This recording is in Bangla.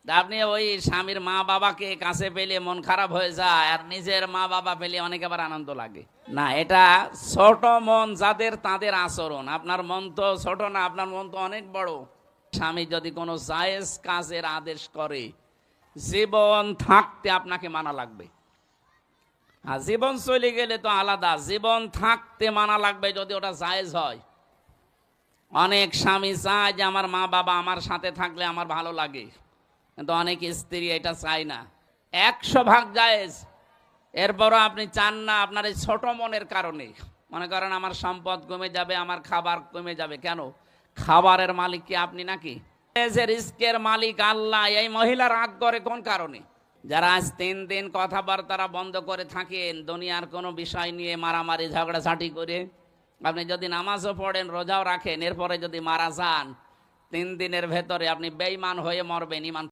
আপনি ওই স্বামীর মা বাবাকে কাছে পেলে মন খারাপ হয়ে যায়, আর নিজের মা বাবা পেলে অনেক আবার আনন্দ লাগে। না, এটা ছোট মন যাদের তাদের আচরণ। আপনার মন তো ছোট না, আপনার মন তো অনেক বড়। স্বামী যদি কোনো জায়েজ কাজের আদেশ করে, জীবন থাকতে আপনাকে মানা লাগবে। আর জীবন চলে গেলে তো আলাদা, জীবন থাকতে মানা লাগবে যদি ওটা জায়েজ হয়। অনেক স্বামী চায় যে আমার মা বাবা আমার সাথে থাকলে আমার ভালো লাগে, কিন্তু অনেক স্ত্রী এটা চায় না। 100 ভাগ জায়েজ, এরপরও আপনি চান না আপনার এই ছোট মনের কারণে। মনে করেন আমার সম্পদ কমে যাবে, আমার খাবার কমে যাবে। কেন? খাবারের মালিক কি আপনি নাকি? এই যে রিস্কের মালিক আল্লাহ, এই মহিলা রাগ করে কোন কারণে? যারা আজ 3 দিন কথাবার্তা বন্ধ করে থাকেন দুনিয়ার কোনো বিষয় নিয়ে মারামারি ঝগড়াঝাটি করে, আপনি যদি নামাজও পড়েন রোজাও রাখেন, এরপরে যদি মারা যান 3 দিনের ভেতরে আপনি বেঈমান হয়ে মরবেন, ইমান